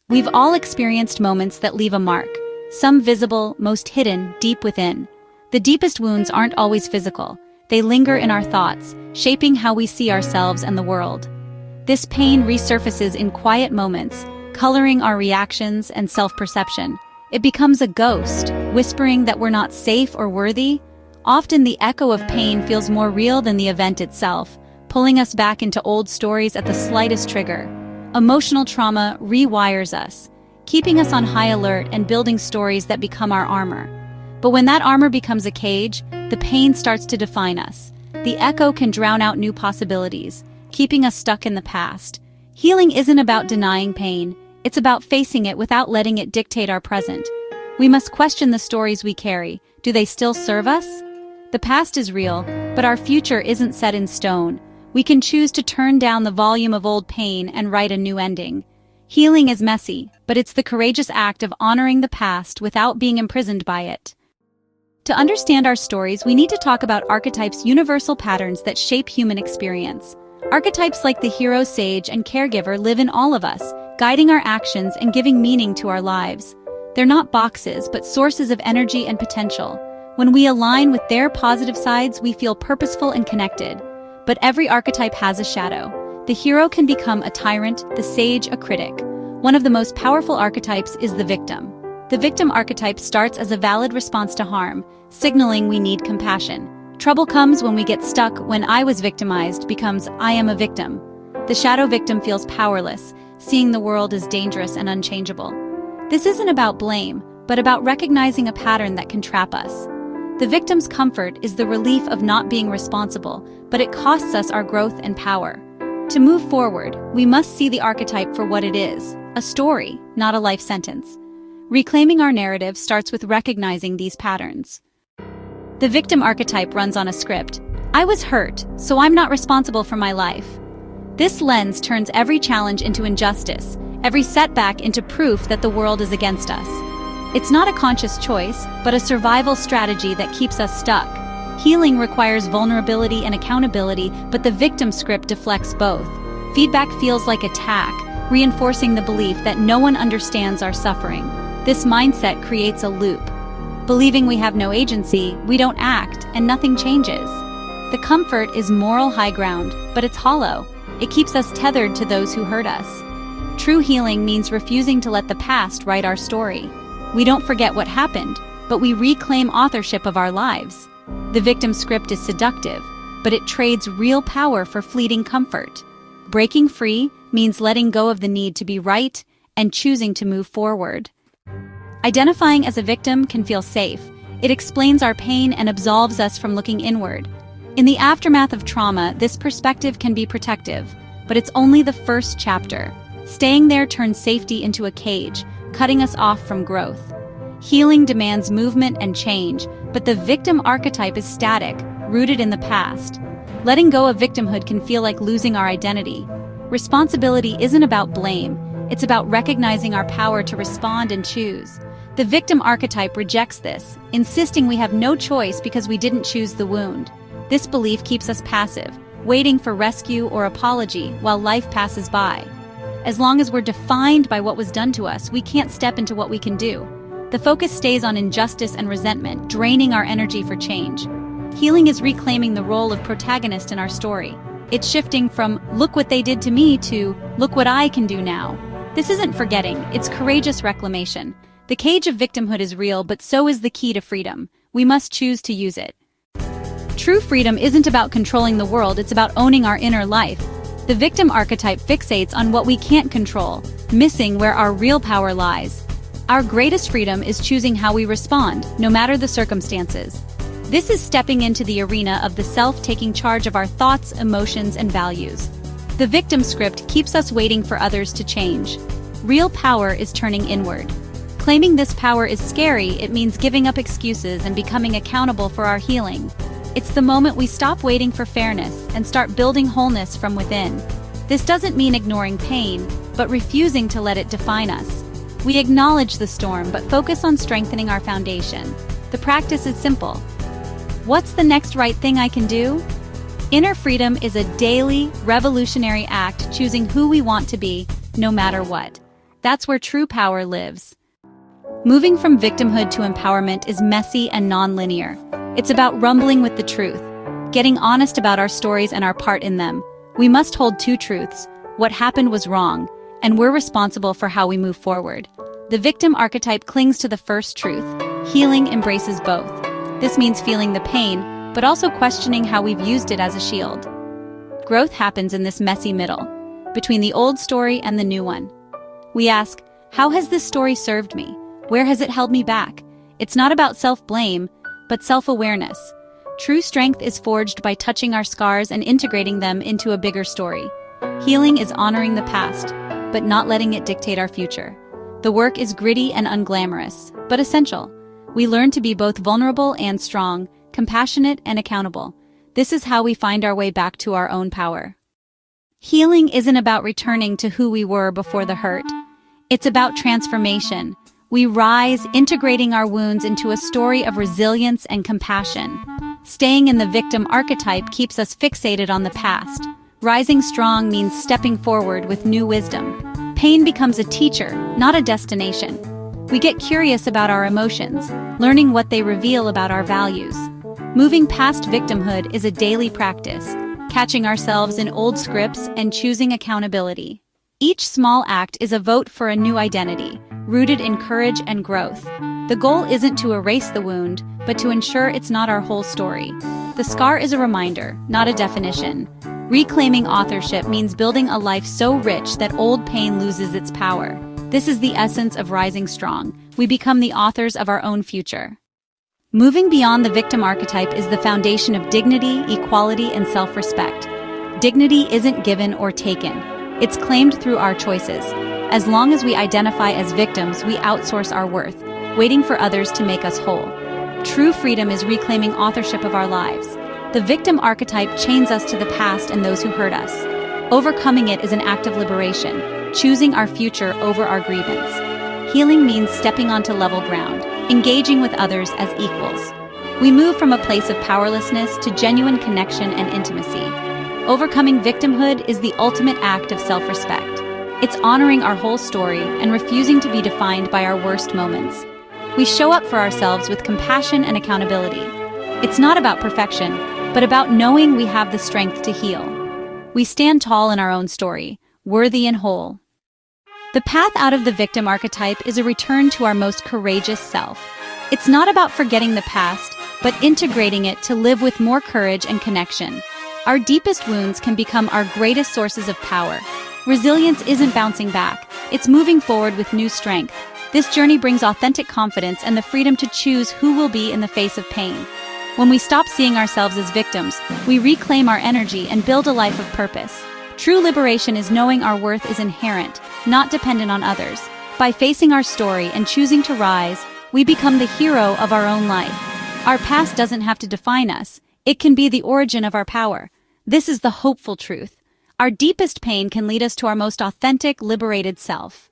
We've all experienced moments that leave a mark, some visible, most hidden, deep within. The deepest wounds aren't always physical. They linger in our thoughts, shaping how we see ourselves and the world. This pain resurfaces in quiet moments, coloring our reactions and self-perception. It becomes a ghost, whispering that we're not safe or worthy. Often the echo of pain feels more real than the event itself, pulling us back into old stories at the slightest trigger. Emotional trauma rewires us, keeping us on high alert and building stories that become our armor. But when that armor becomes a cage, the pain starts to define us. The echo can drown out new possibilities, keeping us stuck in the past. Healing isn't about denying pain, it's about facing it without letting it dictate our present. We must question the stories we carry. Do they still serve us? The past is real, but our future isn't set in stone. We can choose to turn down the volume of old pain and write a new ending. Healing is messy, but it's the courageous act of honoring the past without being imprisoned by it. To understand our stories, we need to talk about archetypes' universal patterns that shape human experience. Archetypes like the hero, sage, and caregiver live in all of us, guiding our actions and giving meaning to our lives. They're not boxes, but sources of energy and potential. When we align with their positive sides, we feel purposeful and connected. But every archetype has a shadow. The hero can become a tyrant, the sage a critic. One of the most powerful archetypes is the victim. The victim archetype starts as a valid response to harm, signaling we need compassion. Trouble comes when we get stuck. When I was victimized becomes I am a victim. The shadow victim feels powerless, seeing the world as dangerous and unchangeable. This isn't about blame, but about recognizing a pattern that can trap us. The victim's comfort is the relief of not being responsible, but it costs us our growth and power. To move forward, we must see the archetype for what it is, a story, not a life sentence. Reclaiming our narrative starts with recognizing these patterns. The victim archetype runs on a script. I was hurt, so I'm not responsible for my life. This lens turns every challenge into injustice, every setback into proof that the world is against us. It's not a conscious choice, but a survival strategy that keeps us stuck. Healing requires vulnerability and accountability, but the victim script deflects both. Feedback feels like attack, reinforcing the belief that no one understands our suffering. This mindset creates a loop. Believing we have no agency, we don't act, and nothing changes. The comfort is moral high ground, but it's hollow. It keeps us tethered to those who hurt us. True healing means refusing to let the past write our story. We don't forget what happened, but we reclaim authorship of our lives. The victim script is seductive, but it trades real power for fleeting comfort. Breaking free means letting go of the need to be right and choosing to move forward. Identifying as a victim can feel safe. It explains our pain and absolves us from looking inward. In the aftermath of trauma, this perspective can be protective, but it's only the first chapter. Staying there turns safety into a cage, cutting us off from growth. Healing demands movement and change, but the victim archetype is static, rooted in the past. Letting go of victimhood can feel like losing our identity. Responsibility isn't about blame, it's about recognizing our power to respond and choose. The victim archetype rejects this, insisting we have no choice because we didn't choose the wound. This belief keeps us passive, waiting for rescue or apology while life passes by. As long as we're defined by what was done to us, we can't step into what we can do. The focus stays on injustice and resentment, draining our energy for change. Healing is reclaiming the role of protagonist in our story. It's shifting from, look what they did to me, to, look what I can do now. This isn't forgetting, it's courageous reclamation. The cage of victimhood is real, but so is the key to freedom. We must choose to use it. True freedom isn't about controlling the world, it's about owning our inner life. The victim archetype fixates on what we can't control, missing where our real power lies. Our greatest freedom is choosing how we respond, no matter the circumstances. This is stepping into the arena of the self, taking charge of our thoughts, emotions, and values. The victim script keeps us waiting for others to change. Real power is turning inward. Claiming this power is scary. It means giving up excuses and becoming accountable for our healing. It's the moment we stop waiting for fairness and start building wholeness from within. This doesn't mean ignoring pain, but refusing to let it define us. We acknowledge the storm, but focus on strengthening our foundation. The practice is simple. What's the next right thing I can do? Inner freedom is a daily, revolutionary act choosing who we want to be, no matter what. That's where true power lives. Moving from victimhood to empowerment is messy and non-linear. It's about rumbling with the truth, getting honest about our stories and our part in them. We must hold two truths: what happened was wrong, and we're responsible for how we move forward. The victim archetype clings to the first truth. Healing embraces both. This means feeling the pain, but also questioning how we've used it as a shield. Growth happens in this messy middle, between the old story and the new one. We ask, how has this story served me? Where has it held me back? It's not about self-blame, but self-awareness. True strength is forged by touching our scars and integrating them into a bigger story. Healing is honoring the past, but not letting it dictate our future. The work is gritty and unglamorous, but essential. We learn to be both vulnerable and strong, compassionate and accountable. This is how we find our way back to our own power. Healing isn't about returning to who we were before the hurt. It's about transformation. We rise, integrating our wounds into a story of resilience and compassion. Staying in the victim archetype keeps us fixated on the past. Rising strong means stepping forward with new wisdom. Pain becomes a teacher, not a destination. We get curious about our emotions, learning what they reveal about our values. Moving past victimhood is a daily practice, catching ourselves in old scripts and choosing accountability. Each small act is a vote for a new identity, rooted in courage and growth. The goal isn't to erase the wound, but to ensure it's not our whole story. The scar is a reminder, not a definition. Reclaiming authorship means building a life so rich that old pain loses its power. This is the essence of rising strong. We become the authors of our own future. Moving beyond the victim archetype is the foundation of dignity, equality, and self-respect. Dignity isn't given or taken. It's claimed through our choices. As long as we identify as victims, we outsource our worth, waiting for others to make us whole. True freedom is reclaiming authorship of our lives. The victim archetype chains us to the past and those who hurt us. Overcoming it is an act of liberation, choosing our future over our grievance. Healing means stepping onto level ground, engaging with others as equals. We move from a place of powerlessness to genuine connection and intimacy. Overcoming victimhood is the ultimate act of self-respect. It's honoring our whole story and refusing to be defined by our worst moments. We show up for ourselves with compassion and accountability. It's not about perfection, but about knowing we have the strength to heal. We stand tall in our own story, worthy and whole. The path out of the victim archetype is a return to our most courageous self. It's not about forgetting the past, but integrating it to live with more courage and connection. Our deepest wounds can become our greatest sources of power. Resilience isn't bouncing back, it's moving forward with new strength. This journey brings authentic confidence and the freedom to choose who we'll be in the face of pain. When we stop seeing ourselves as victims, we reclaim our energy and build a life of purpose. True liberation is knowing our worth is inherent, not dependent on others. By facing our story and choosing to rise, we become the hero of our own life. Our past doesn't have to define us. It can be the origin of our power. This is the hopeful truth. Our deepest pain can lead us to our most authentic, liberated self.